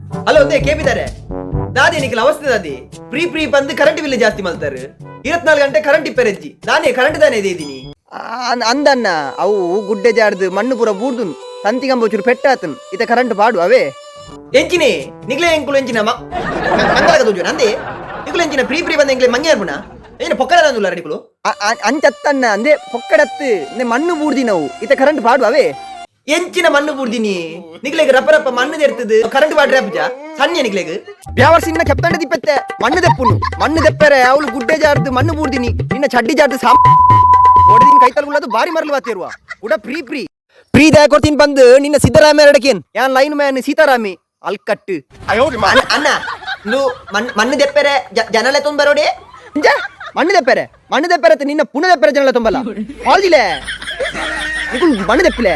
hello ಒಂದೇ ಕೇಳಿದ್ದಾರೆ ದಾದಿ ನಿಖಿಲ ಅವಸ್ಥೆ ದಾದಿ ಪ್ರೀ ಬಂದು ಕರೆಂಟ್ ಬಿಲ್ ಜಾಸ್ತಿ ಮಾಡ್ತಾರೆ 24 ಗಂಟೆ ಕರೆಂಟ್ ಇಪ್ಪರೆಜ್ಜಿ ನಾನೇ ಕರೆಂಟ್ ತಾನೇ ಇದ್ದೀನಿ ಅಂದನ್ನ ಅವು ಗುಡ್ಡೆ ಜಾಡ್ದು ಮಣ್ಣು ಪೂರ ಬೂರ್ದು ತಂತಿಗಂಬ ಪೆಟ್ಟಾತನ್ ಇತ ಕರೆಂಟ್ ಪಾಡು ಅವೇ ಎಂಚಿನೇ ನಿಗ್ಲೆ ಎಂಕುಲು ಎಂಚಿನ ಮಂಗಲಗ ತೋಜು ನಂದೇ ನಿಗುಲು ಎಂಚಿನ ಪ್ರೀ ಬಂದ ಎಂಕ್ಲೆ ಮಂಗೆ ಅರ್ಪುಣ ಏನು ಪೊಕ್ಕಡ ನಂದುಲ್ಲ ನಿಗುಲು ಅಂಚತ್ತನ್ನ ಅಂದೆ ಪೊಕ್ಕಡತ್ತು ಮಣ್ಣು ಬೂರ್ದಿ ನಾವು ಇತ ಕರೆಂಟ್ ಪಾಡು ಅವೇ ಎಂಚಿನ ಮಣ್ಣು ಬೂರ್ದಿನಿ ನಿಗ್ಲೆಗ್ ರಪ್ಪ ಮಣ್ಣು ತೆರ್ತದು ಕರೆಂಟ್ ಪಾಡ್ರೆ ಅಪ್ಪಜ ಸಣ್ಣ ನಿಗ್ಲೆಗ್ ಬ್ಯಾವರ್ಸಿನ್ನ ಕೆಪ್ತಂಡ ದಿಪ್ಪತ್ತೆ ಮಣ್ಣು ದೆಪ್ಪುನು ಮಣ್ಣು ದೆಪ್ಪರೆ ಅವಳು ಗುಡ್ಡೆ ಜಾರ್ದು ಮಣ್ಣು ಬೂರ್ದಿನಿ ನಿನ್ನ ಚಡ್ಡಿ ಜಾರ್ದು ಹೊಡೆದಿನ ಕೈತಲ್ಗುಳ್ಳದು ಬಾರಿ ಮರಲು ಬಾತಿರುವ ಕೂಡ ಪ್ರೀ ದಯ ಕೊಡ್ತೀನಿ ಬಂದು ನಿನ್ನ ಸಿದ್ದರಾಮಯ್ಯ ಎಡಕೇನ್ ಯಾನ್ ಲೈನ್ ಮ್ಯಾನ್ ಸೀತಾರಾಮಿ ಅಲ್ಕಟ್ಟು ಅಣ್ಣ ನೀವು ಮಣ್ಣು ದೆಪ್ಪರೆ ಜನಲೆ ತುಂಬರೋಡಿ ಮಣ್ಣು ದೆಪ್ಪರೆ ನಿನ್ನ ಪುನಃ ದೆಪ್ಪರೆ ಜನಲ ತುಂಬಲ್ಲ ಹಾಲ್ದಿಲೆ ಮಣ್ಣು ದೆಪ್ಪಿಲೆ